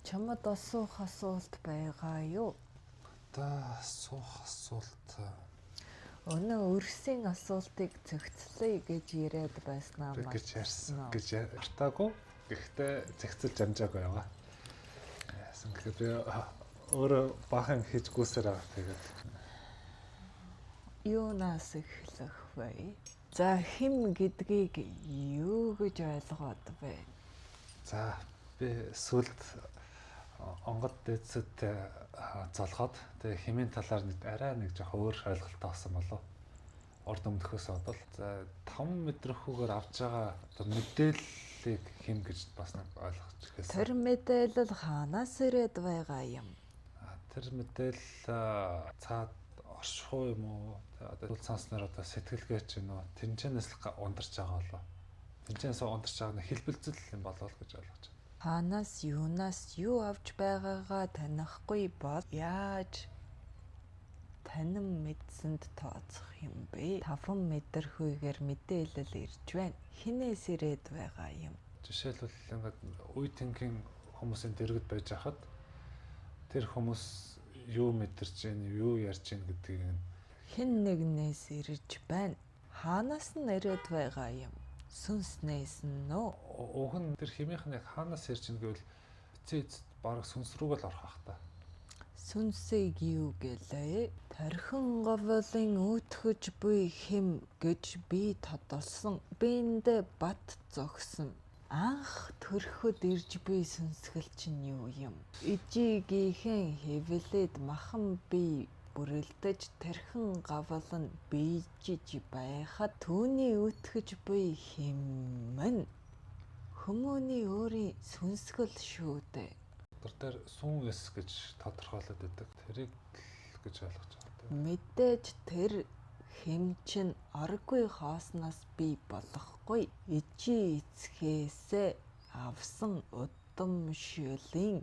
Чамд асуух асуулт байгаа юу? Та суух асуулт Өнөө өрсийн асуултыг зохицлоо гэж яриад байснаа гэж ярьсан гэж ярьтаагүй. Гэхдээ зэгцэж амжаагүй байгаа. Яасан гэхээр би өөрөө баахан хийж гүйсээр байгаа. Тэгээд юунаас эхлэх вэ? За хим гэдгийг юу гэж ойлгоод вэ? за би сүлд онгод дээдсэдтэй золгоод тэгээ химийн талаар арай нэг жоох өөр ойлголттой болсон болов. Урд өмнөхөөс бодвол за 5 мэдрэгхүүгээр авч байгаа мэдээллийг хим гэж бас нэг ойлгож эхэлсэн. Тэр мэдээлэл хаанаас ирээд байгаа юм? Тэр мэдээлэл цаад оршихуй юм уу? Одоо сонсноор одоо сэтгэлгээч юм уу? Тэнцэнээс ундарч байгаа болов. Тэнцэнээс ундарч байгаа нь хэлбэлцэл юм болов гэж ойлгож байна. Хаанаас юунаас юу авч байгаагаа танихгүй бол яаж танин мэдсэнд тооцох юм бэ? 5 мэдэрхүйгээр мэдээлэл ирж байна. Хинээс ирээд байгаа юм? Жишээлбэл ингээд үе тэнгийн хүмүүсийн дэргэд байж хахад тэр хүмүүс юу мэдэрч байна, юу ярьж байна гэдгийг Хин нэгнээс ирж байна. Хаанаас нь ирээд байгаа юм? Сүнснээс нь үү? уг нь тэр химийнх нь яг хаанаас ирж байна гэвэл эцэд бараг сүнс рүү л орох хах та. Сүнсийг юу гэлээ? Тархин говлын үүтгэж буй хим гэж би тодорсон. Биендээ бат зогсон. Анх төрөхөд ирж буй сүнсгэл чинь юу юм? Ижигийнхэн хэвлээд махан бий бүрэлдэж тархин гавл нь бийжиж байхад түүний үүтгэж буй хим нь хүмүүний өөрийн сүнсгэл шүү дээ. Тэр дээр сүн эс гэж тодорхойлоод байдаг. Тэрийг л гэж ойлгож байгаа. Мэдээж тэр хим чин аргүй хоосноос бий болохгүй. Ичи эцгээсээ авсан удамшлын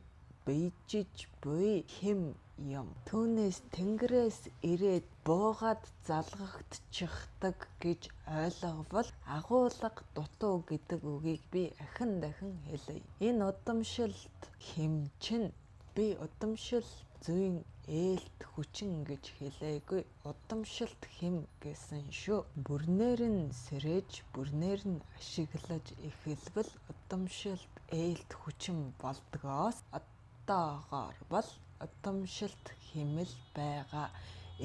бийжиж буй хим юм. Түүнээс тэнгэрээс ирээд буугаад залгагдчихдаг гэж ойлговол агуулга дутуу гэдэг үгийг би ахин дахин хэлье. Энэ удамшилт хим чин би удамшил зүйн ээлт хүчин гэж хэлээгүй. Удамшилт хим гэсэн шүү. Бүрнээр нь сэрэж, бүрнээр нь ашиглаж эхэлбэл удамшилт ээлт хүчин болдгоос одоогоор бол удамшилт химэл байгаа.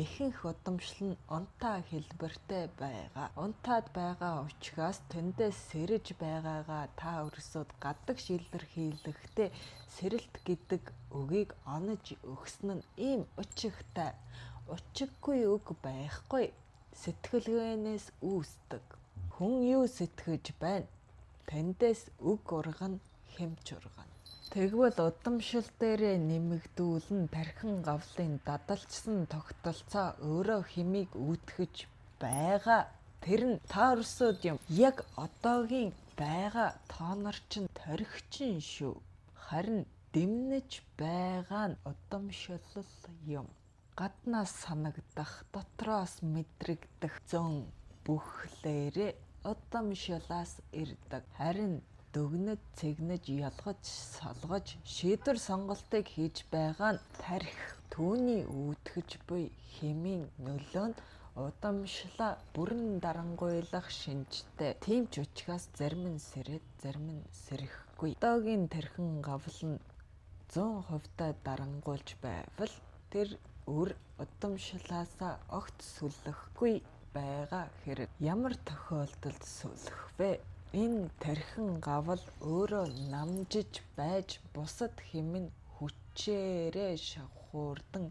Ихэнх удамшил нь унтаа хэлбэртэй байгаа. Унтаад байгаа учраас тэндээс сэрэж байгаагаа та өрсөд гадаг шилэрхийлэхдээ сэрэлт гэдэг үгийг онож өгсөн нь ийм учигтай. Учиггүй үг байхгүй. Сэтгэлгээнээс үүсдэг. Хүн юу сэтгэж байна? Тэндээс үг ургана, хэмч ургана. Тэгвэл удамшил дээрээ нэмэгдүүлэн тархин гавлын дадалчсан тогтолцоо өөрөө химийг үүтгэж байгаа. Тэр нь та өрсөд юм. Яг одоогийн байгаа тоонор чин торигчин шүү. Харин дэмнэж байгаа нь удамшил юм. Гаднаас санагдах, дотроос мэдрэгдэх зөн бүхлээрээ удамшилаас ирдэг. Харин дүгнэж, цэгнэж, ялгаж, салгаж шийдвэр сонголтыг хийж байгаа нь тарих. Түүний үүтгэж буй химийн нөлөө нь удамшлаа бүрэн дарангуйлах шинжтэй. Тийм ч учраас зарим нь сэрээд, зарим нь сэрэхгүй. Одоогийн тархин гавл нь 100% дарангуйлж байвал тэр үр удамшлаасаа огт сүлэхгүй байгаа хэрэг. Ямар тохиолдолд сүлэх вэ? Энэ тархин гавл өөрөө намжиж байж бусад хим нь хүчээрээ шавхуурдан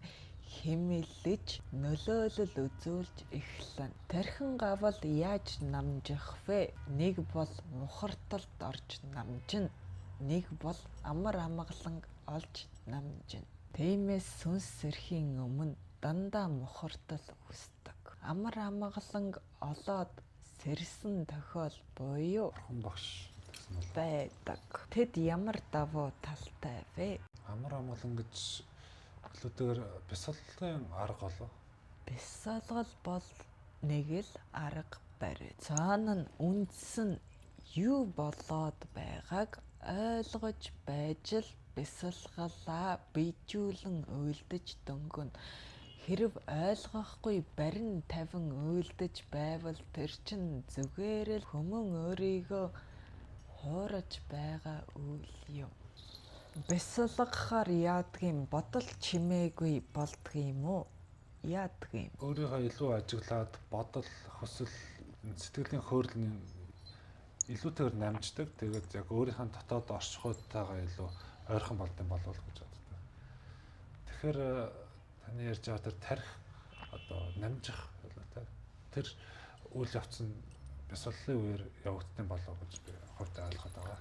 химэлж нөлөөлөл үзүүлж эхэлнэ. Тархин гавл яаж намжих вэ? Нэг бол мухарталд орж намжина. Нэг бол амар амгаланг олж намжина. Тиймээс сүнс сэрхийн өмнө дандаа мухартал үүсдэг. Амар амгаланг олоод сэрсэн тохиол буюу Бурхан багш гэсэн бол байдаг. Тэд ямар давуу талтай вэ? амар амгалан гэж хэлүүдээр бясалгын арга болов. Бясалгал бол нэг л арга барь. Цаана нь үндс нь юу болоод байгааг ойлгож байж л бясалгалаа биежүүлэн уйлдаж дөнгөн. Хэрв ойлгохгүй барин тавин уйлдаж байвал тэр чин зүгээр л хүмүүн өөрийгөө хуураж байгаа үйл юм. Бясалгахаар яадгийн бодол чимээгүй болдгийм үү? Яадгийн. Өөрийнхөө илүү ажиглаад бодол хүсэл сэтгэлийн хөөрөлний илүүтэйгээр намждаг. Тэгээд яг өөрийнхөө дотоод орчхуйтайгаа илүү ойрхон болдсон болов гэж боддог. Тэгэхээр таны ярьж байгаа тэр тарих одоо намжих тэр үйл явц нь бясалгалын үеэр явагдсан болов гэж би хувьдаа ойлгоод байгаа.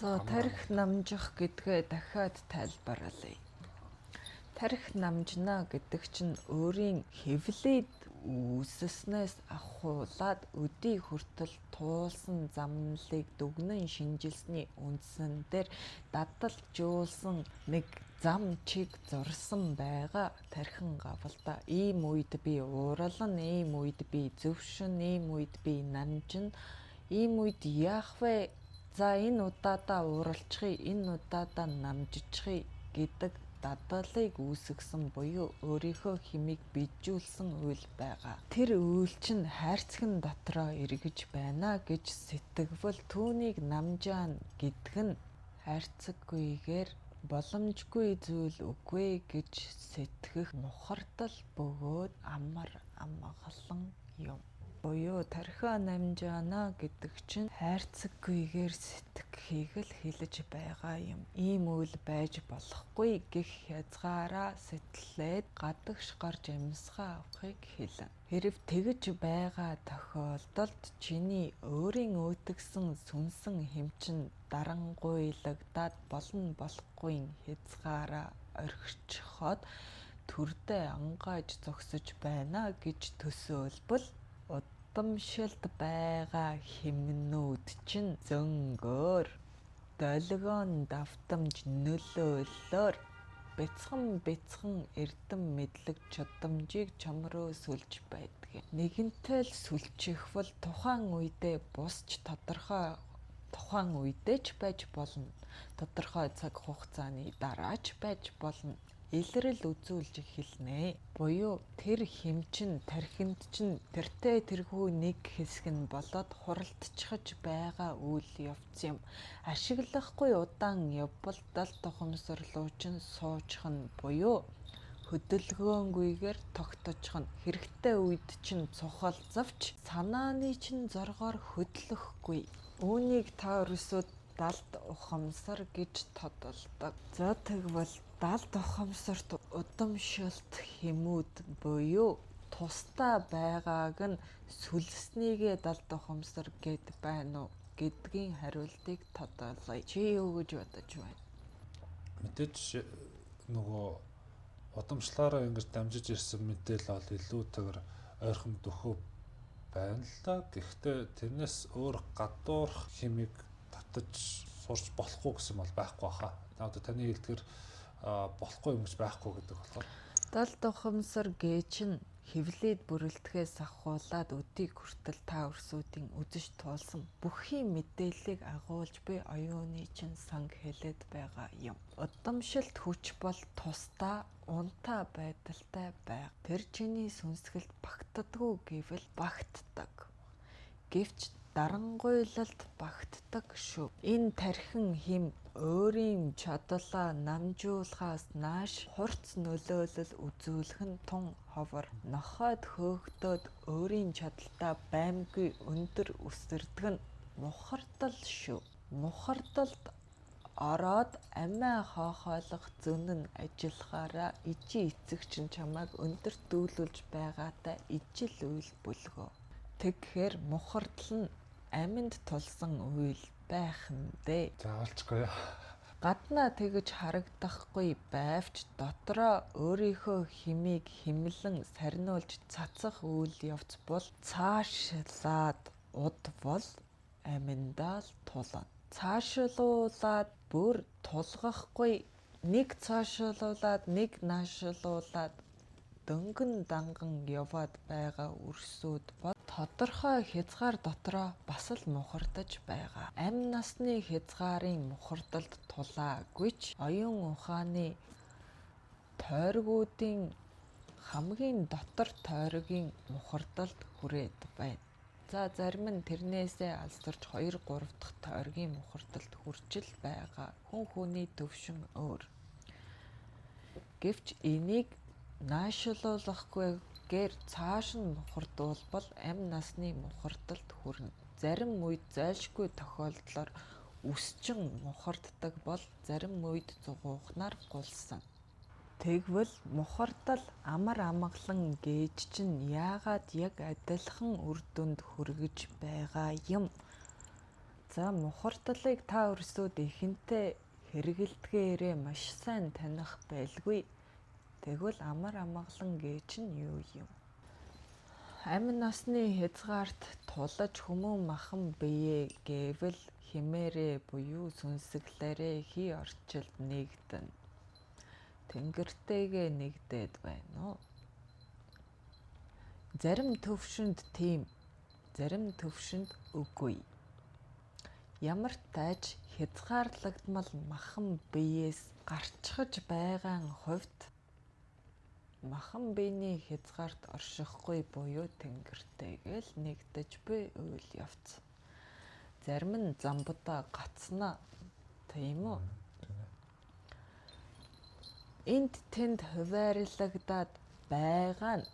За тарих намжих гэдгээ дахиад тайлбарлая. Тарих намжна гэдэг чинь өөрийн хэвлээд үүсснээс ахуулаад өдий хүртэл туулсан замналыг дүгнэн шинжилсний үндсэн дээр дадалжуулсан нэг зам чиг зурсан байгаа тархин гавалта. Ийм үед би уурална, ийм үед би зөвшин, ийм үед би намжина, ийм үед яах вэ? За энэ удаадаа ууралчихъя, энэ удаадаа намжчихъя гэдэг дадлыг үүсгэсэн буюу өөрийнхөө химийг bijүүлсэн үйл байгаа. Тэр үйл чинь хайрцагын дотроо эргэж байна гэж сэтгэвэл түүнийг намжаана гэдэг нь хайрцаггүйгээр боломжгүй зүйл үгүй гэж сэтгэх мухардал бөгөөд амар амгалан юм. Буюу тархиа намжаана гэдэг чинь хайрцаггүйгээр сэтгэхийг л хэлж байгаа юм. Ийм үйл байж болохгүй гэх хязгаараа сэтгэлээд гадагш гарч амьсгаа авахыг хэлнэ. Хэрв тэгж байгаа тохиолдолд чиний өөрийн өөтгсөн сүнсэн хэмчин дарангуйлагдаад болно болохгүйн хязгаараа орхичиход төрдөө ангааж зогсож байна гэж төсөөлбөл удамшилд байгаа хэмнүүд чинь зөнгөөр долгион давтамж нөлөөллөөр бяцхан эрдэм мэдлэг чудамжийг чамруу сүлж байдаг. Нэгэнтэй л сүлчихвэл тухайн үедээ бусч тухайн үедээ ч байж болно. Тодорхой цаг хугацааны дараа ч байж болно. Илрэл үзүүлж эхэлнэ. Буюу тэр хэмчин тархинд чинь тэртээ тэрхүү нэг хэсэг нь болоод хуралдчихж байгаа үйл явц юм. Ашиглахгүй удаан явбал дал тухамсарлуу чинь суучих нь буюу хөдөлгөөнгүйгээр тогточих нь. Хэрэгтэй үед чинь цухалзавч санааны чинь зоргоор хөдлөхгүй. Үүнийг та өрсөд далд ухамсар гэж тодолдог. За тэгвэл далд ухамсарт удамшилт хэмүүд буюу тусдаа байгааг нь сүлснийгээ далд ухамсар гэд байна уу гэдгийн хариултыг тодорхойлъё. Чи юу гэж бодож байна? Мэдээж нөгөө удамшлаараа ингэж дамжиж ирсэн мэдээлэл бол илүүтэйгээр ойрхон дөхөө байна л да. Гэхдээ тэрнээс өөр гадуурх химиг татаж сурч болохгүй гэсэн бол байхгүй хаа. Одоо таны хэлдгэр болохгүй юм гэж байхгүй гэдэг болохоор далд ухамсар гээч нь хэвлээд бүрэлдэхээс ахуулаад өдийг хүртэл та өрсүүдийн үзэж туулсан бүхий мэдээллийг агуулж буй оюуны чинь санг хэлээд байгаа юм. Удамшилт хүч бол тусдаа унтаа байдалтай байг. Тэр чиний сүнсгэлд багтдаггүй гэвэл багтдаг. Гэвч дарангуйлалд багтдаг шүү. Энэ тархин хим өөрийн чадлаа намжуулахаас нааш хурц нөлөөлөл үзүүлэх нь тун ховор. Нохойд хөөгдөөд өөрийн чадалтаа баймгүй өндөр өсөрдөг нь мухардал шүү. Мухардалд ороод амиа хоохойлох зөн нь ажиллахаараа ижи эцэг чинь чамайг өндөр дүүлүүлж байгаатай ижил үйл бүлгөө. Тэгэхээр мухардал нь аминд тулсан үйл байх нь дээ. заавалчгүй. Гаднаа тэгж харагдахгүй байвч дотроо өөрийнхөө химийг химлэн сарниулж цацах үйл явц бол цаашлаад удвал аминдаа л тулна. Цаашлуулаад бүр тулгахгүй нэг цаашлуулаад нэг наашлуулаад дөнгөн данган яваад байгаа өрсүүд бол тодорхой хязгаар дотроо бас л мухардаж байгаа. Амь насны хязгаарын мухардалд тулаагүй ч оюун ухааны тойргуудын хамгийн дотор тойргийн мухардалд хүрээд байна. За зарим нь тэрнээсээ алсарч 2-3 дахь тойргийн мухардалд хүрчил байгаа. Хүн хүний төвшин өөр. Гэвч энийг наашилуулахгүйгээр цааш нь мухардуулбал амь насны мухардалд хүрнэ. Зарим үед зайлшгүй тохиолдлоор өсчин мухарддаг бол зарим үед зугуухнаар гулсан. Тэгвэл мухардал амар амгалан гээж чинь яагаад яг адилхан үр дүнд хүргэж байгаа юм? За мухардалыг та өрсөд ихэнтэй хэрэгэлдгээрээ маш сайн таних байлгүй. Тэгвэл амар амгалан гээж нь юу юм? Амь насны хязгаарт тулаж хүмүүн махан бие гэвэл химээрээ буюу сүнсэглээрээ хий орчилд нэгдэнэ. Тэнгэртэйгээ нэгдээд байна уу? Зарим төвшөнд тийм, зарим төвшөнд үгүй. Ямар тааж хязгаарлагдмал махан биеэс гарчхаж байгаа хувьд махан биений хязгаарт оршихгүй буюу тэнгэртэйгээ л нэгдэж буй үйл явц. Зарим нь замбудаа гацна, тийм үү? Энд тэнд хуваарлагдаад байгаа нь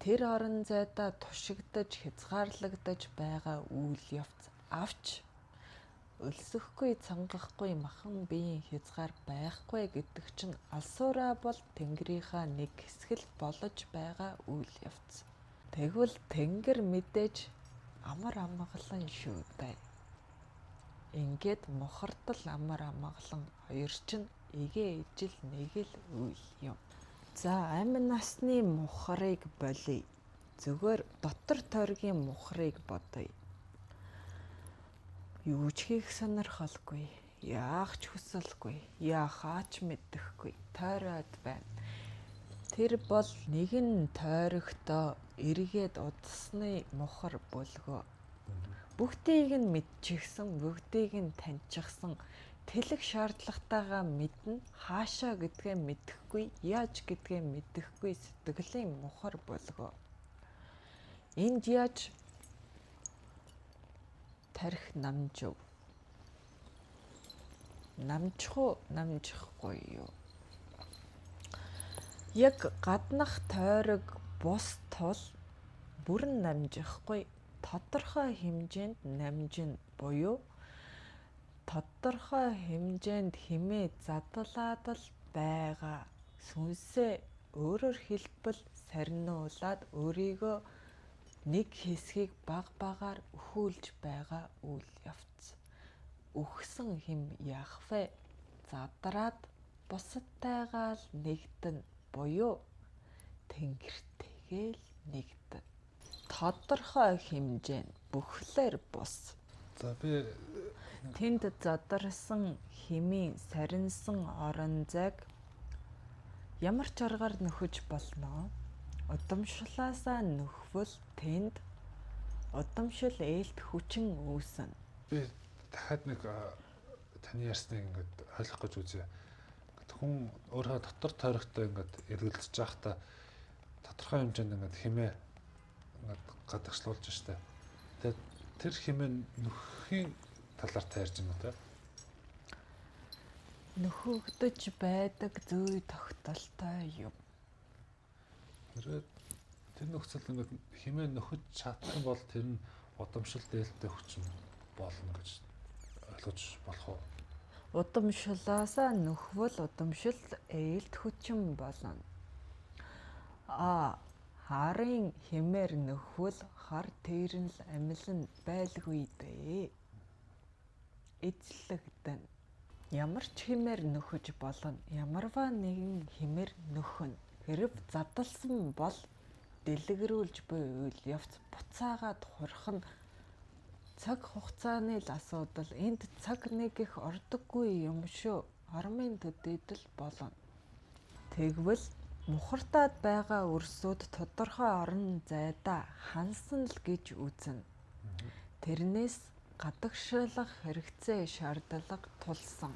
тэр орон зайдаа тушигдаж хязгаарлагдаж байгаа үйл явц авч өлсөхгүй цангахгүй махан биеийн хязгаар байхгүй гэдэг чинь алсуураа бол тэнгэрийнхаа нэг хэсэг л болж байгаа үйл явц. Тэгвэл тэнгэр мэдээж амар амгалан шүү дээ. Ингээд мухардал амар амгалан хоёр чинь эгээ ижил нэг л үйл юм. За амь насны мухарыг болъё. Зүгээр дотор тойргийн мухарыг бодъё. Юу ч хийх сонирхолгүй, яах ч хүсэлгүй, яахаач мэдэхгүй, тойроод байна. Тэр бол нэгэн тойрогтоо эргээд удасны мухар бөлгөө. Бүгдийг нь мэдчихсэн, бүгдийг нь таньчихсан, тэлэх шаардлагатайгаа мэднэ, хаашаа гэдгээ мэдэхгүй, яаж гэдгээ мэдэхгүй сэтгэлийн мухар бөлгөө. Энд яаж тарих намжив? Намжих уу, намжихгүй юу? Яг гаднах тойрог бус тул бүрэн намжихгүй, тодорхой хэмжээнд намжина буюу тодорхой хэмжээнд хэмээ задлаад л байгаа. Сүнсээ өөрөөр хэлбэл сарниулаад өөрийгөө нэг хэсгийг баг багаар өхүүлж байгаа үйл явц. Үхсэн хэм яах вэ? Задраад бусадтайгаа л нэгдэн буюу тэнгэртэйгээ л нэгдэн. Тодорхой хэмжээ бүхлээр бус. За би тэнд задарсан хэмийн сарнсан орон зайг ямар ч аргаар нөхөж болно. Удамшлаасаа нөхвөл тэнд удамшил ээлт хүчин үүснэ. би дахиад нэг таны ярьсныг ингээд ойлгох гэж үзье. Хүн өөрөө дотор тойрогтой ингээд эргэлдэж байхдаа тодорхой хэмжээнд ингээд хэмээ ингээд гадагшлуулж штэ. Тэгээд тэр хэмээ нөхөхийн талаар таарж байна уу те? Нөхөгдөж байдаг зүй тогтолтой юм. Тэр нөхцөл ингээд хэмээ нөхөж чадсан бол тэр нь удамшил дээлтэй хүчин болно гэж ойлгож болох уу? Удамшлаасаа нөхвөл удамшил ээлт хүчин болно. Харын хэмээр нөхвөл хар тэрэн л амилан байлгүй дээ. Эзлэгдэн. Ямар ч хэмээр нөхөж болно. Ямарваа нэгэн хэмээр нөхөн. Хэрв задлсан бол дэлгэрүүлж буй үйл явц буцаагаад хурах нь цаг хугацааны л асуудал. Энд цаг нэг их ордоггүй юм шүү. Хормын төдийдэл болно. Тэгвэл Мухартаад байгаа өрсөд тодорхой орон зайдаа хансан л гэж үзнэ. Тэрнээс гадагшлах хэрэгцээ шаардлага тулсан.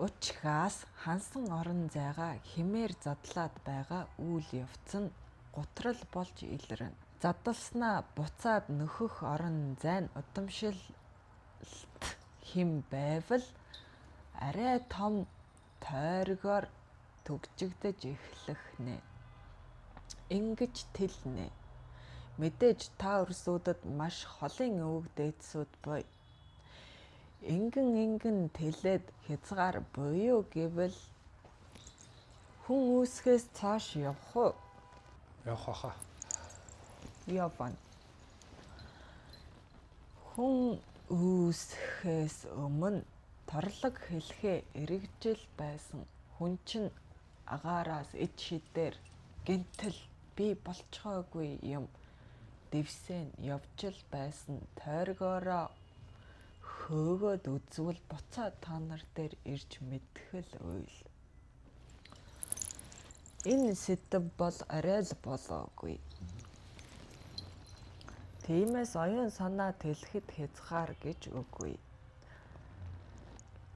Учигаас хансан орон зайгаа хэмээр задлаад байгаа үйл явц нь гутрал болж илэрнэ. Задлснаа буцаад нөхөх орон зай нь удамшилт хэм байвал арай том тойргоор төгжигдэж эхлэх нэ. Ингэж тэлнэ. Мэдээж та өрсүүдэд маш холын өвөг дээдсүүд буй. Ингэн тэлээд хязгаар буюу гэвэл хүн үүсгээс цааш явах уу? Явах хаа. Явна. Хүн үүсэхээс өмнө торлог хэлхээ эргэжил байсан хүн чинь агаараас ид шидээр гинтэл би болцохоогүй юм дэвсэн явж л байсан тойргоороо хөөгөөд үзвэл буцаад та нар дээр ирж мэдхэл уйл. Энэ сэдв бол арай л болоогүй. Тиймээс оюун санаа тэлэхэд хязгаар гэж үгүй.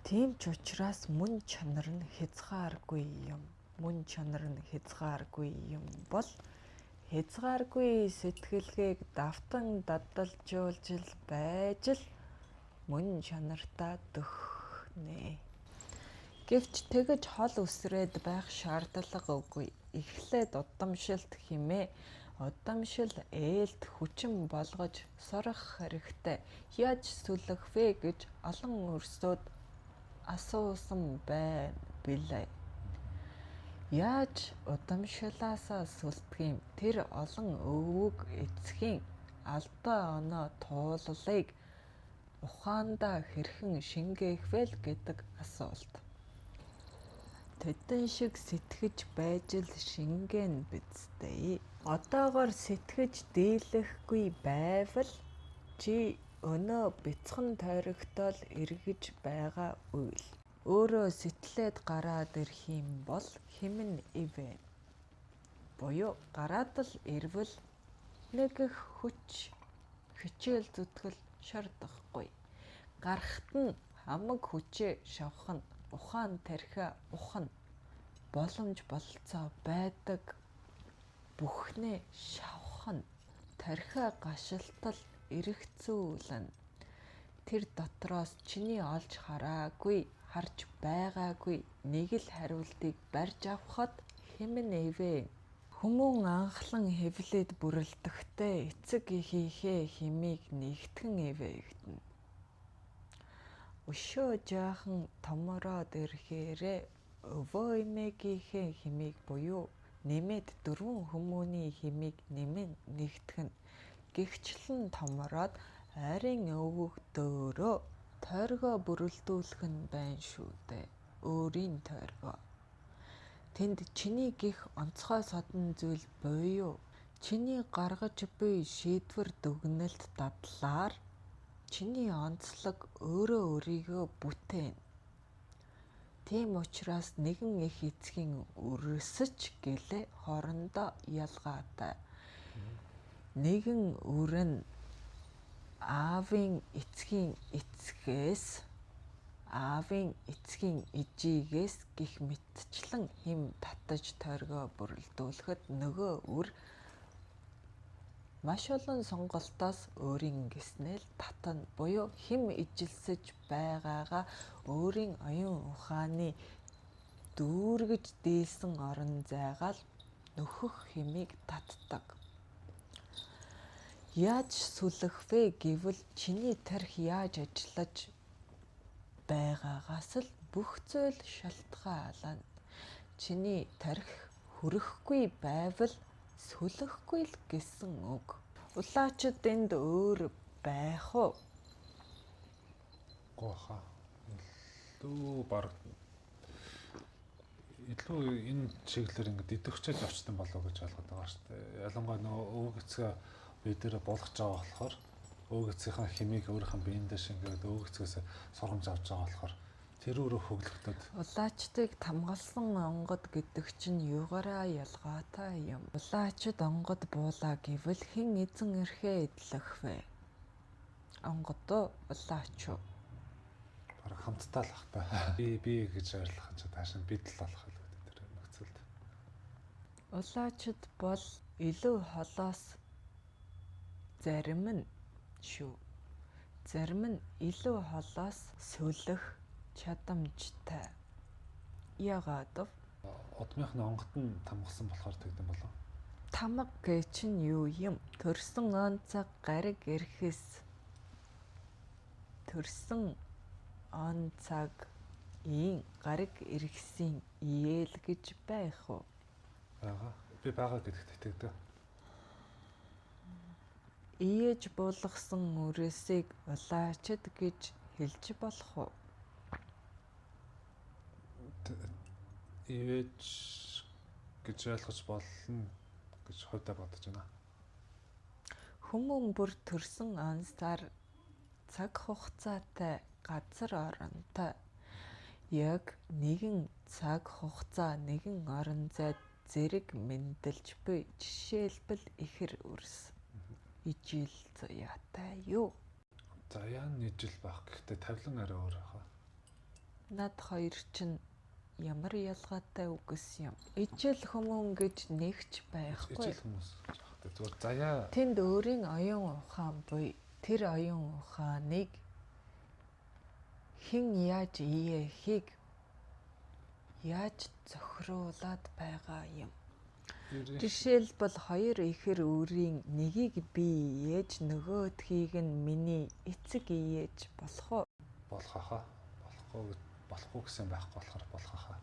Тийм ч учраас мөн чанар нь хязгааргүй юм. Мөн чанар нь хязгааргүй юм бол хязгааргүй сэтгэлгээг давтан дадалжуулж л байж л мөн чанартаа дөхнэ. Гэвч тэгэж хол үсрээд байх шаардлага үгүй. Эхлээд удамшилт хэмээ удамшил ээлд хүчин болгож сурах хэрэгтэй. Яаж сүлэх вэ гэж олон өрсөд асуусан байна билээ. Яаж удамшилаасаа сүлдэх юм? Тэр олон өвөг эцгийн алдаа оноо тууллыг ухаандаа хэрхэн шингээх вэ гэдэг асуулт. Тэдэн шиг сэтгэж байж л шингэн бидтэй. Одоогоор сэтгэж дийлэхгүй байвал чи өнөө бяцхан тойрогтол эргэж байгаа үйл. Өөрөө сэтгэлээд гараад ирэх юм бол хэмнэ ивэ. Буюу гараад л ирвэл нэг их хүч хичээл зүтгэл шаардахгүй. Гарахт нь хамаг хүчээ шавах нь ухаан тархиа ухна. Боломж бололцоо байдаг бүхнээ шавах нь тархиа гашилтал эргэцүүлнэ. Тэр дотроос чиний олж хараагүй, харж байгаагүй нэг л хариултыг барьж авахад хэмнэ ивэ. Хүмүүн анхлан хэвлээд бүрэлдэхтэй эцэг эхийнхээ хэмийг нэгтгэн ивэгдэнэ. Өшөө жаахан томороод ирэхээрээ өвөө эмээгийнхээ хэмийг буюу нэмээд 4 хүмүүний хэмийг нэмэн нэгтгэн. Гэгчлэн томороод арийн өвөг дөөрөө тойргоо бүрэлдүүлэх нь байна шүү дээ. Өөрийн тойргоо. Тэнд чиний гих онцгой содон зүйл буюу чиний гаргаж буй шийдвэр дүгнэлт дадлаар чиний онцлог өөрөө өөрийгөө бүтээнэ. Тийм учраас нэгэн их эцгийн өрсөж гэлээ хоорондоо ялгаатай. Нэгэн үр нь аавын эцгийн эцгээс, аавын эцгийн ижигээс гих мэтчлэн хэм татаж тойргоо бүрэлдүүлэхэд нөгөө үр маш олон сонголтоос өөрийн гиснэл татна буюу хэм ижилсэж байгаагаа өөрийн оюун ухааны дүүргэж дийлсэн орон зайгаал нөхөх хэмийг татдаг. Яаж сүлэх вэ гэвэл чиний тархи яаж ажиллаж байгаагаас л бүх зүйл шалтгаална. Чиний тархи хүрэхгүй байвал сүлэхгүй л гэсэн үг. Улаачид энд өөр байх уу? Гооха. Илүү баг илүү энэ чиглэлээр ингээд идэвхжиж очсон болов уу гэж ойлгоод байгаа шүү дээ. Ялангуяа нөгөө өвөг эцгээ бид нэр болгож байгаа болохоор өвөг эцгийнхаа хэмийг өөрийнхөө биендээ шингээд өвөг эцгээс сургамж авч байгаа болохоор Тэр өөрөө хөглөгдөд. Улаачдыг тамгалсан онгод гэдэг чинь юугаараа ялгаатай юм? Улаачд онгод буулаа гэвэл хэн эзэн эрхээ эдлэх вэ? Онгод уу, улаач уу? Бараг хамтдаа л ах та. Би гэж ойлгох юм чи тааш нь бид л болох л гэдэг тэр нөхцөлд. Улаачд бол илүү холоос зарим нь шүү. Зарим нь илүү холоос сүлэх чадамжтай. Яагаад вэ? Удмынхны онгод нь тамгасан болохоор тэгдэм болов. Тамга гэ чинь юу юм? Төрсөн онцог гариг ирэхээс төрсөн онцагийн гариг ирэхсийн иэл гэж байх уу? Бага. Би бага гэдэгт итгэдэг. Иээж буулгасан үрээсийг улаачд гэж хэлж болох уу? Ивэж гэж ойлгож болно гэж хувьдаа бодож байна. Хүмүүн бүр төрсөн онцаар цаг хугацаатай газар оронтой яг нэгэн цаг хугацаа нэгэн орон зайд зэрэг мэндэлж буй жишээлбэл ихэр үрс ижил заяатай юу? Заяа нь ижил байх. Гэхдээ тавилан арай өөр хаа. Над хоёр чинь ямар ялгаатай үгс юм? Ижил хүмүүн гэж нэгч байхгүй. Ижил хүмүүс гэж байна. Зүгээр заяа Тэнд өөрийн оюун ухаан буй тэр оюун ухааныг хэн яаж иеэхийг яаж зохируулад байгаа юм. Жишээлбэл хоёр ихэр үрийн нэгийг би иээж нөгөөдхийг нь миний эцэг иээж болох уу? болох хаа. Болохгүй гэсэн байхгүй болохоор болох хаа.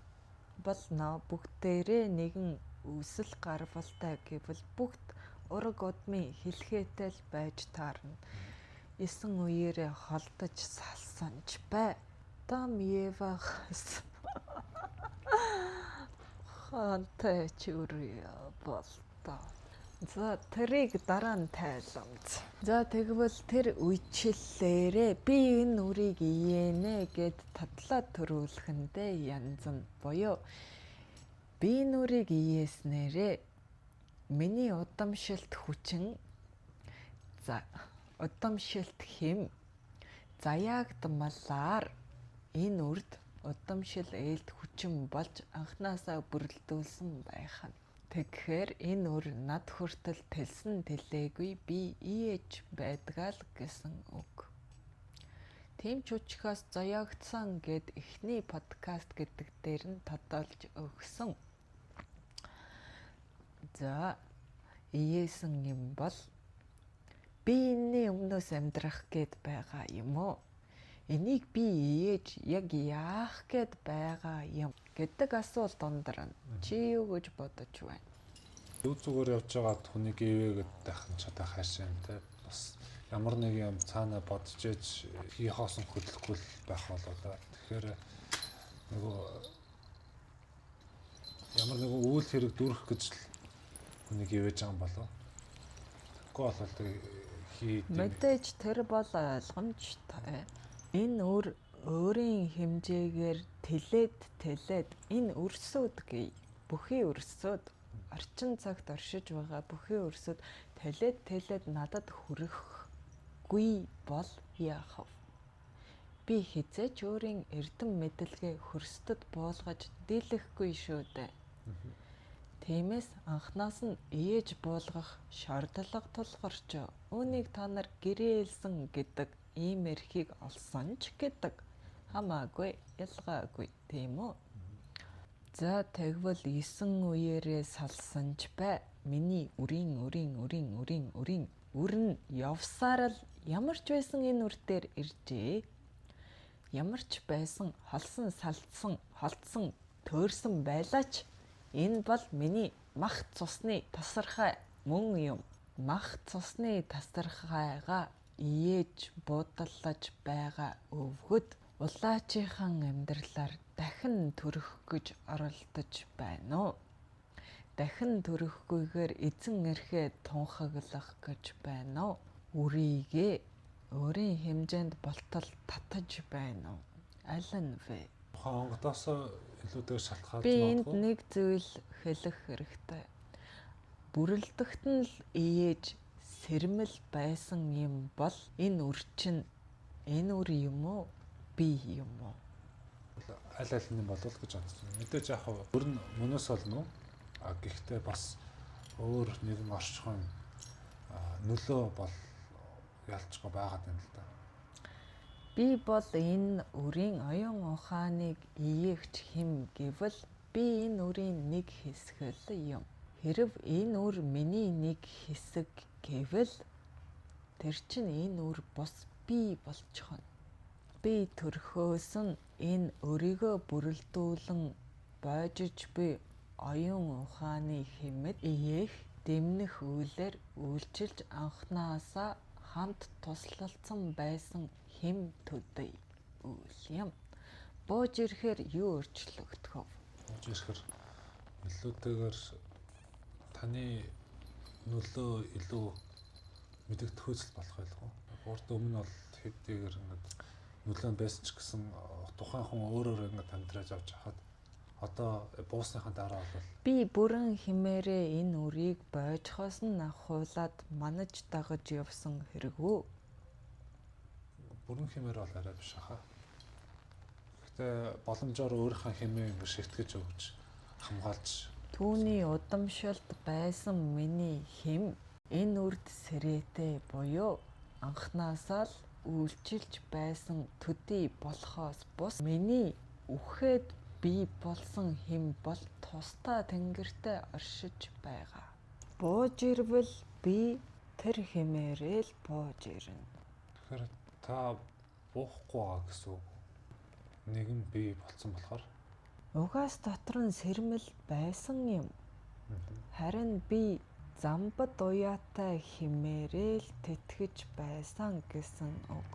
Болно. Бүгдээрээ нэгэн үсэл гарвалтай гэвэл бүгд ураг удмын хэлхээтэй л байж таарна. Эсэн үеэрээ холдож салсан ч бай. Адам Евагаас хантай чүрээ болтоо. За тэрийг дараа нь тайламж. За тэгвэл тэр үечлэлээрээ би энэ үрийг иенэ гэд татлаад төрүүлэхэндээ янз нь буюу би энэ үрийг иеснээрээ миний удамшилт хүчин удамшилт хэм заяагдмалаар энэ үрд удамшил ээлт хүчин болж анхнаасаа бүрэлдүүлсэн байх нь. Тэгэхээр энэ үр над хүртэл тэлсэн тэлээгүй би иээж байдгаа л гэсэн үг. Тийм ч учраас заяагдсан гэд эхний подкаст гэдэг дээр нь тодорхойлж өгсөн. За иесэн юм бол би энэний өмнөөс амьдрах гээд байгаа юм уу? Энийг би иээж яг яах гээд байгаа юм гэдэг асуулт ундрна. Чи юу гэж бодож байна? Юу зүгээр явж байгаа хүнийг ивэгээд байх нь чадах хайшаа юм те. Бас ямар нэг юм цаана бодож ээж хий хоосон хөдлөхгүй байх болоо да. Тэгэхээр нөгөө ямар нэг үйл хэрэг дүрх гэж л хүнийг ивэж байгаа юм болоо. Тэгэхгүй болол хий Мэдээж тэр бол ойлгомжтой. Энэ үр өөрийн хэмжээгээр тэлээд энэ өрсөд гээ. Бүхий өрсөд орчин цагт оршиж байгаа бүхий өрсөд тэлээд надад хүрэхгүй бол яах вэ? Би хизээч өөрийн эрдэм мэдлэгээ хөрсдөд буулгаж дийлэхгүй шүү дээ. Тиймээс анхнаас нь ээж буулгах шаардлага тулгарч үүнийг та нар гэрээлсэн гэдэг ийм эрхийг олсон ч гэдэг хамаагүй ялгаагүй тийм үү? За тэгвэл 9 үеэрээ салсан ч бай. Миний үрийн үр нь явсаар л ямар ч байсан энэ үр дээр иржээ. Ямар ч байсан холсон салдсан холдсон төөрсөн байлаач энэ бол миний мах цусны тасархай мөн юм. Мах цусны тасархайгаа иээж буудаллаж байгаа өвгөд улаачийн амьдралаар дахин төрөх гэж оролдож байна уу? Дахин төрөхгүйгээр эзэн эрхээ тунхаглах гэж байна уу? Үрийгээ өөрийн хэмжээнд болтол татаж байна уу? Аль нь вэ? Тухайн онгодоос илүүтэйгээр шалтгаалж Би энд магадгүй. нэг зүйл хэлэх хэрэгтэй. Бүрэлдэхт нь л ээж сэрмэл байсан юм бол энэ үр чинь энэ үр юм уу? Би юм уу? Аль аль нь болов гэж бодож байна. Мэдээж яг өөр нь мөнөөс олно. Гэхдээ бас өөр нэгэн орчхон нөлөө бол ялцгүй байгаад байна л да. Би бол энэ үрийн оюун ухааныг иегч хэм гэвэл би энэ үрийн нэг хэсэг л юм. Хэрв энэ үр миний нэг хэсэг гэвэл тэр чинь энэ үр бус би болчихно. Би төрхөөс нь энэ өрийгөө бүрэлдүүлэн бойжиж буй оюун ухааны хэмэд иех дэмнэх үйлээр үйлчилж анхнаасаа хамт туслалцсан байсан хэм төдий үйл юм. Бууж ирэхээр юу өөрчлөгдөх вэ? Бууж ирэхээр илүүтэйгээр таны нөлөө илүү мэдэгдэх үзэл болох байлгүй. Урд өмнө бол хэдийгээр ингээд нөлөө байсан ч гэсэн тухайн хүн өөрөөр ингээд амьдраж авч хахад одоо буусныхаа дараа бол би бүрэн химээрээ энэ үрийг бойжхоос нь ахуулаад манаж дагаж явсан хэрэггүй. бүрэн хэмээр бол арай биш хаа. Гэтэ боломжоор өөрийнхөө хэмээ ингээд шитгэж өгч хамгаалж Түүний удамшилд байсан миний хэм энэ үрд сэрээтэй буюу анхнаасаа л үйлчилж байсан төдий болохоос бус миний үхээд би болсон хэм бол тусдаа тэнгэртээ оршиж байгаа. Бууж ирвэл би тэр хэмээрээ л бууж ирнэ. Тэгэхээр та буухгүй байгаа гэсэн үг. Нэгэн бий болсон болохоор Угаас дотор нь сэрмэл байсан юм. Харин би замбад уяатай химээрээ л тэтгэж байсан гэсэн үг.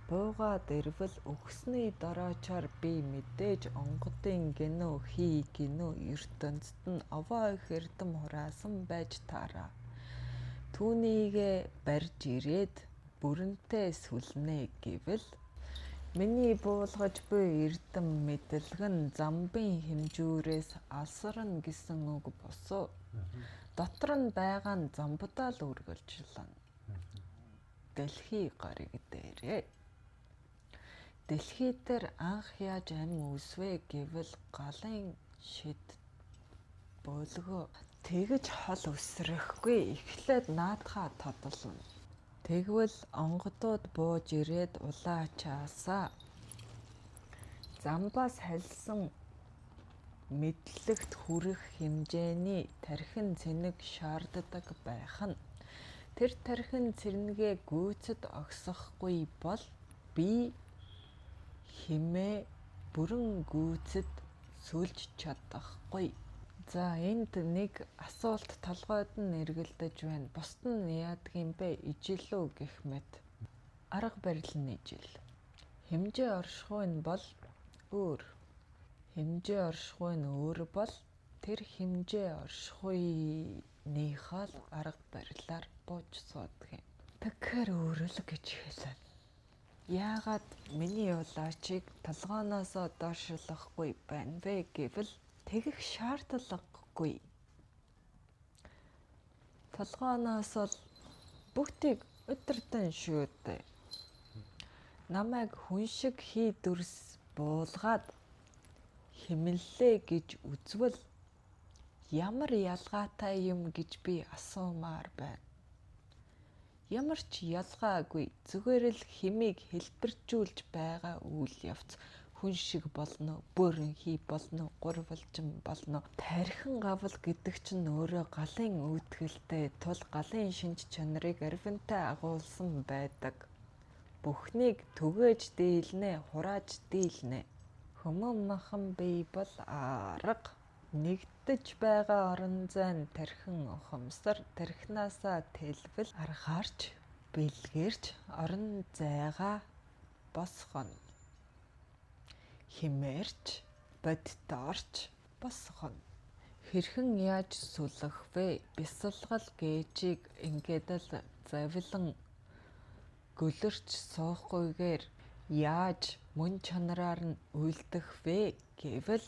Буугаад ирвэл өгсний дороочоор би мэдээж онгодын гинөө хий гинөө ертөнцид нь овоо их эрдэм хураасан байж таараа. Түүнийгээ барьж ирээд бүрэнтэй сүлнэ гэвэл миний буулгаж буй эрдэм мэдлэг нь замбын хэмжүүрээс алсарна гэсэн үг босоо. Дотор нь байгаа нь замбадаа л үргэлжлэнэ. Дэлхий гариг дээрээ. Дэлхий дээр анх яаж амь үсвэ гэвэл галын шид бөөлгөө тэгж хол үсрэхгүй эхлээд наадхаа тодолно. Тэгвэл онгодууд бууж ирээд улаачаасаа замбаас хальсан мэдлэгт хүрэх хэмжээний тархин цэнэг шаарддаг байх нь. Тэр тархин цэнэгээ гүйцэд огсохгүй бол би химээ бүрэн гүйцэд сүлж чадахгүй. За энд нэг асуулт толгойд нь эргэлдэж байна. Бусд нь яадаг юм бэ? Ижилүү гэх мэт. Арга барил нь ижил. Хэмжээ оршихуй нь бол өөр. Хэмжээ оршихуй нь өөр бол тэр хэмжээ оршихуйныхаа л арга барилаар бууж суудаг юм. Тэгэхээр өөрөл гэж хэлээ. Яагаад миний улаачийг толгооноосоо доошлохгүй байна вэ гэвэл тэгэх шаардлагагүй. Толгооноос л бүгдийг өдөртөн шүүдэг. Намайг хүн шиг хий дүрс буулгаад химэллээ гэж үзвэл ямар ялгаатай юм гэж би асуумаар байна. Ямар ч ялгаагүй, зүгээр л химийг хэлбэржүүлж байгаа үйл явц. Хүн шиг болно, бөөрөн хий болно, гурвалжин болно. Тархин гавал гэдэг чинь өөрөө галын үүдгэлтэй тул галын шинж чанарыг арвинтай агуулсан байдаг. Бүхнийг түгээж дийлнэ, хурааж дийлнэ. Хүмүүн махан бий бол арга. Нэгдэж байгаа орон зайн тархин ухамсар тархинаасаа тэлбэл аргаарч бэлгэрч орон зайгаа босгоно. Химээрч боддоорч босгоно. Хэрхэн яаж сүлэх вэ? Бясалгал гээжийг ингээд л завилан гөлөрч суухгүйгээр Яаж мөн чанараар нь үйлдэх вэ гэвэл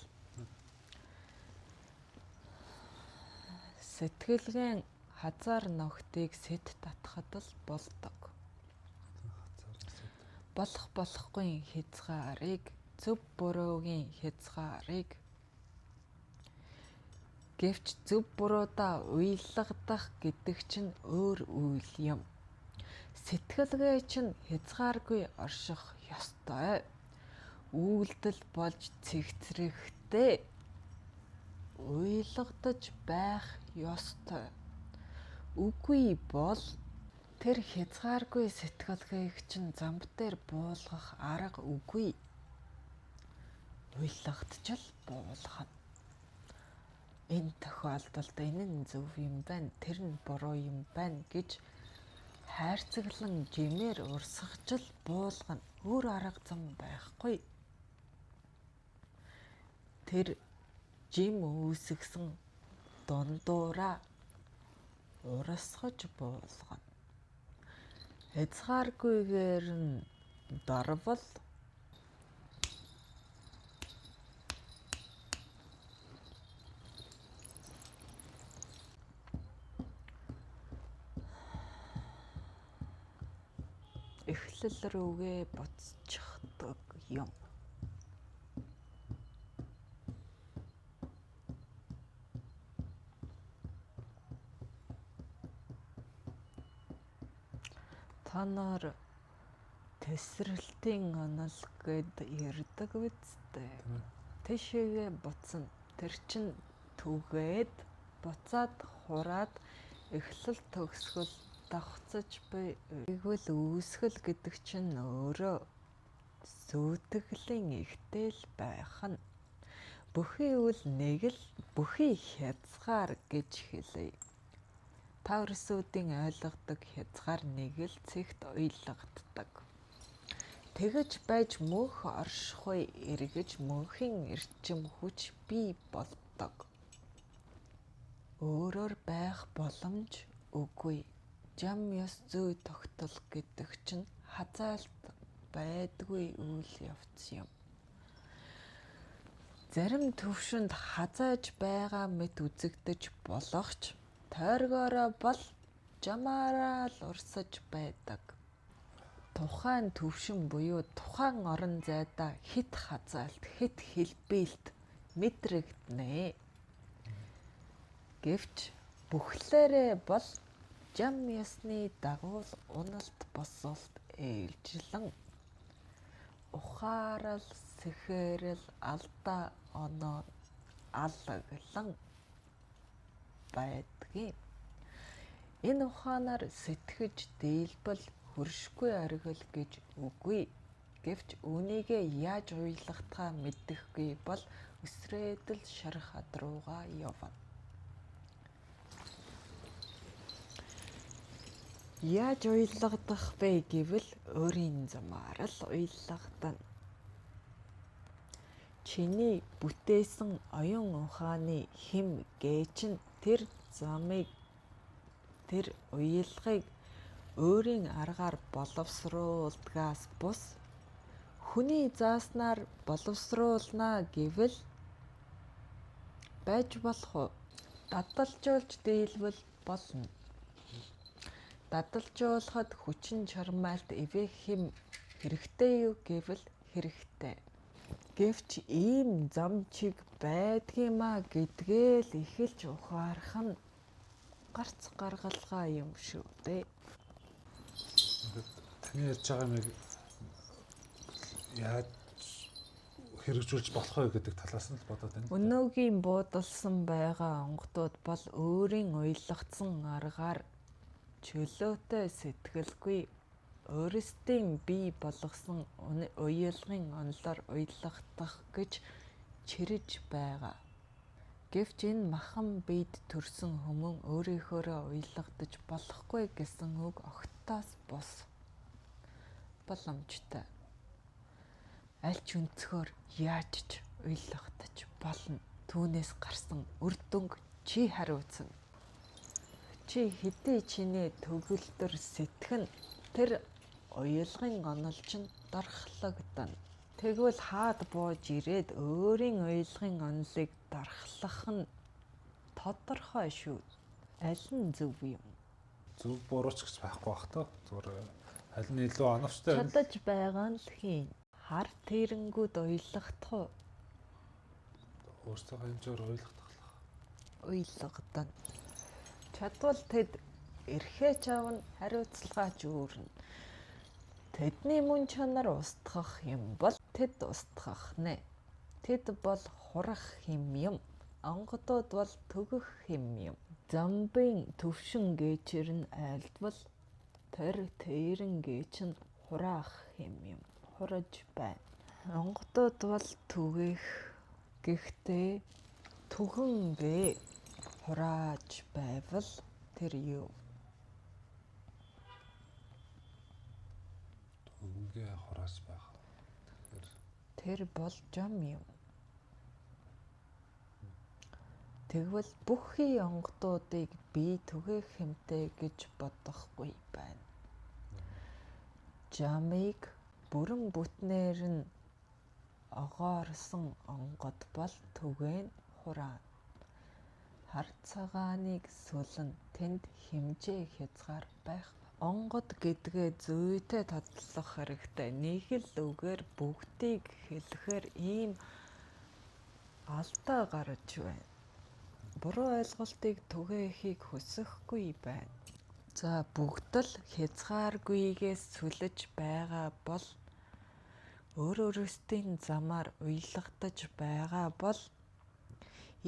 сэтгэлгэн хазар ногтыг сэт татхад л болдог. Болох болохгүй хязгаарыг, зөв буруугийн хязгаарыг гэвч зөв буруудаа уйлгадах гэдэг чинь өөр үйл юм. Сэтгэлгээ чинь хязгааргүй орших ёстой. Үйлдэл болж цэгцрэхтэй уйлгадаж байх ёстой. Үгүй бол тэр хязгааргүй сэтгэлгээг чинь зам дээр буулгах арга үгүй. Уйлгадчил буулгана. Энэ тохиолдолд энэ нь зөв юм байна, тэр нь буруу юм байна гэж хайрцаглан жимээр урсгачил буулгана. Өөр арга зам байхгүй. Тэр жим үүсгсэн дундуураа урсгаж буулгана. Хязгааргүйгээр нь дорвол эхлэл рүүгээ буцчихдаг юм. Та нар тесрэлтийн онол гэд ярьдаг үсттэй. Тэшээгээ буцна. Тэр чин түгээд буцаад хураад эхлэл төгсгөл давхцаж буй. Тэгвэл үүсгэл гэдэг чинь өөрөө сүйтгэлийн ихтэл байх нь. Бүхий үл нэг л бүхий хязгаар гэж хэлье. Та өрсүүдийн ойлгодог хязгаар нэг л цэгт уйлгаддаг. Тэгэж байж мөнх оршихуй эргэж мөнхийн эрчим хүч бий болдог. Өөрөөр байх боломж үгүй. Жам ёс зүй тогтол гэдэг чинь хазаалт байдгүй үйл явц юм. Зарим төвшөнд хазааж байгаа мэт үзэгдэж болох ч тойргоороо бол жамаараа л урсаж байдаг. Тухайн төвшин буюу тухайн орон зайдаа хит хазаалт, хит хэлбэлт мэдрэгдэнэ. Гэвч бүхлээрээ бол жам ёсны дагуу уналт босолт ээлжлэн ухаарал, сэхээрэл, алдаа оноо аллаглан байдгийг. Энэ ухаанаар сэтгэж дийлбэл хөршгүй оргил гэж үгүй. Гэвч үүнийгээ яаж уйлгахтаа мэдэхгүй бол өсрөөдөл шархад руугаа явна. Яаж уйлгадах вэ гэвэл өөрийн замаар л уйлгадана. Чиний бүтээсэн оюун ухааны хэм гээч нь тэр замыг, тэр уйлгыг өөрийн аргаар боловсруулдгаас бус хүний зааснаар боловсруулнаа гэвэл байж болох уу? Дадалжуулж дийлбэл болно. Дадалжуулахад хүчин чармайлт эвэх хэм хэрэгтэй юу гэвэл хэрэгтэй. Гэвч ийм зам чиг байдгиймаа гэдгээ л эхэлж ухаарах нь гарц гаргалгаа юм шүү дээ. Таны ярьж байгаа нэг яаж хэрэгжүүлж болох вэ гэдэг талаас нь л бодоод байна. Өнөөгийн буудалсан байгаа онгодууд бол өөрийн уйлгацсан аргаар чөлөөтэй сэтгэлгүй өөрсдийн бий болгосон уялгын онолоор уйлгадах гэж чирэж байгаа. Гэвч энэ махан биед төрсөн хүмүүн өөрийнхөөрөө уйлгадаж болохгүй гэсэн үг огтоос бус боломжтой. Аль ч өнцгөр яаж ч уйлгадаж болно. Түүнээс гарсан үр дүнг чи хариуцна. Чи хэдий чиний төгөлдөр сэтгэн тэр уялгын онол чинь дархлагдана. Тэгвэл хаад бууж ирээд өөрийн уялгын онолыг дархлах нь тодорхой шүү. Аль нь зөв юм? Зөв бурууч гэж байхгүй бах тоо. Зүгээр аль нь илүү оновчтой вэ? Чадаж байгаа нь л хийн. Хар тэрэнгүүд уйлахдах уу? Өөрсдөө хэмжээр ойлгох. Уйлгадана. Чадвал тэд эрхээ чавна, хариуцлагаач өөрнө. Тэдний мөн чанар устгах юм бол тэд устгах нэ. Тэд бол хурах хэм юм. Онгодууд бол төгөх хэм юм. Замбын төвшин гээчээр нь айлдвал тэр тэрэн гээч нь хураах хэм юм. Хураж байна. Онгодууд бол түгэх. Гэхдээ түгэнгээ хурааж байвал тэр юу? Түгэнгээ хурааж байх. Тэр бол жам юм. Тэгвэл бүхий онгодуудыг би түгээх хэмтэй гэж бодохгүй байна. Жамыг бүрэн бүтнээр нь огоорсон онгод бол түгээн хураана. Хар цагааныг сүлэн тэнд хэмжээ хязгаар байх. Онгод гэдгээ зүйтэй тодлох хэрэгтэй. Нэг л үгээр бүгдийг хэлэхээр ийм алдаа гарч байна. Буруу ойлголтыг түгээхийг хүсэхгүй байна. За бүгд л хязгааргүйгээс сүлэж байгаа бол өөрөөсдийн замаар уйлгадаж байгаа бол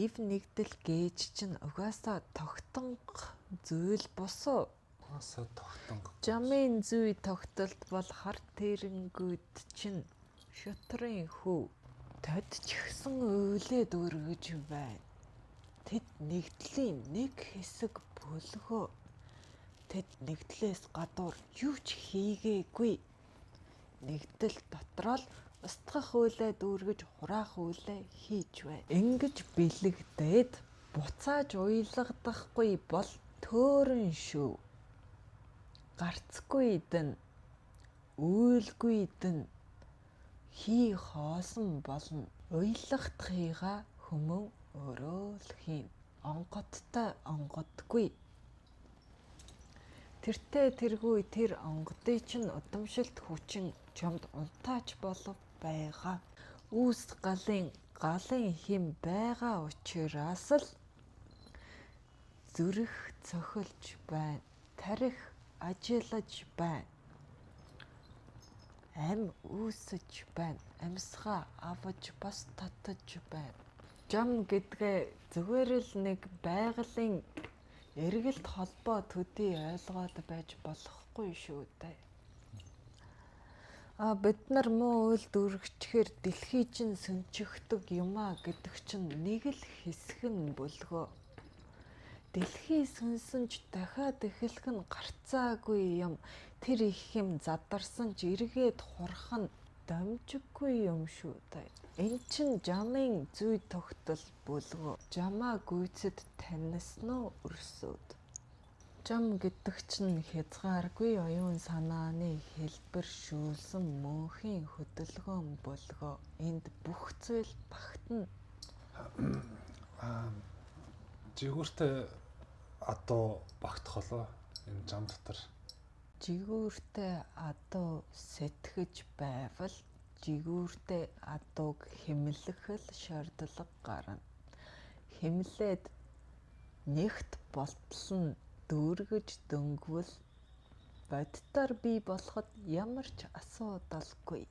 ив нэгдэл гээж чинь угаасаа тогтонго зүйл босоо. Угаасаа тогтонго. Жамын зүй тогтолт бол хар тэрэнгүүд чинь шутрын хүү. Тод ч ихсэн уйлээд өргөж байна. Тэд нэгдлийн нэг хэсэг бөлгөө. Тэд нэгдлээс гадуур юу ч хийгээгүй. Нэгдэл дотроо л устгах үйлээ дүүргэж хураах үйлээ хийж байна. Ингэж бэлэгдээд буцааж уйлгадахгүй бол төөрөн шүү. Гарцгүйд нь, үйлгүйд нь хий хоосон болно. Уйлгадахыгаа хүмүүн өөрөө л хийн. Онгодтой онгодгүй. Тэртээ тэргүй тэр онгодын чинь удамшилт хүчин чамд унтаач болов байгаа. Үүс галын хэм байгаа учраас л зүрх цохилж байна. Тарих ажиллаж байна. Ам үүсэж байна. Амьсгаа аваж бас татаж байна. Жам гэдгээ зүгээр л нэг байгалийн эргэлт холбоо төдий ойлгоод байж болохгүй шүү дээ. Бид нар муу үйл дүүргчээр дэлхий чинь сөнчихдөг юмаа гэдэг чинь нэг л хэсэг нь бөлгөө. Дэлхий сүнсэнч дахиад эхлэх нь гарцаагүй юм. Тэр их юм задарсан ч эргээд хурах нь дамжиггүй юм шүү дээ. Эн чин жамын зүй тогтол бөлгөө. Жамаа гүйцэд танисноо өрсөд. Жам гэдэг чинь хязгааргүй оюун санааны хэлбэр шүүлсэн мөнхийн хөдөлгөөн бөлгөө. Энд бүх зүйл багтана. Жигүүртэй адуу багтхолоо энэ жам дотор. Жигүүртэй адуу сэтгэж байвал жигүүртэй адууг хэмлэх л шаардлага гарна. Хэмлээд нэгт болтол нь дүүргэж дөнгөвөл боддоор бий болоход ямар ч асуудалгүй.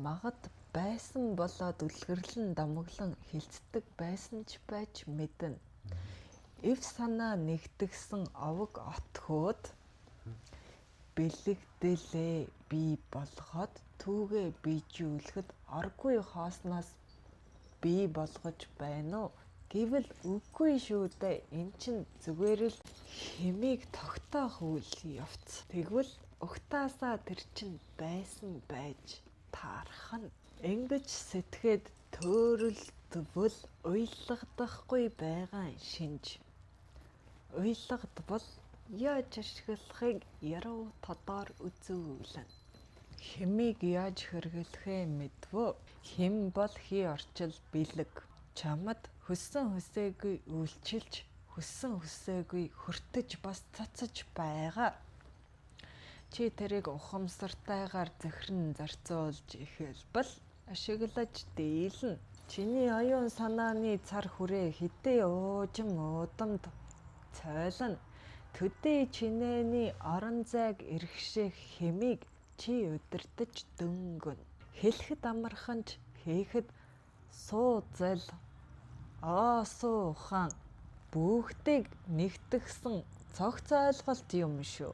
Магад байсан болоод үлгэрлэн дамглан хилцдэг байсан ч байж мэднэ. Эв санаа нэгтгсэн овог отхоод бэлэгдэлээ бий болгоод түүгээ бийжүүлэхэд аргүй хоосноос бий болгож байна уу? Гэвэл үгүй шүү дээ. Эн чинь зүгээр л хэмийг тогтоох үйл явц. Тэгвэл угтаасаа тэр чинь байсан байж таарах нь. Ингэж сэтгэхэд төөрөлдвөл уйлгадахгүй байгаа шинж. Уйлгадвал яаж ашиглахыг яруу тодоор үзүүлнэ. Хэмийг яаж хэрэглэхээ мэдвөө. Хэм бол хий орчил бэлэг. Чамд хүссэн хүсээгүй үйлчилж, хүссэн хүсээгүй хүртэж бас цацаж байгаа. Чи тэрийг ухамсартайгаар захиран зарцуулж эхэлбэл ашиглаж дийлнэ. Чиний оюун санааны цар хүрээ хэдий уужим удамд цойлно. Төдий чинээний орон зайг эргшээх хэмийг чи удирдаж дөнгөн. Хэлэхэд амархан ч хийхэд суу зал суу ухаан бүгдийг нэгтгэсэн цогц ойлголт юм шүү.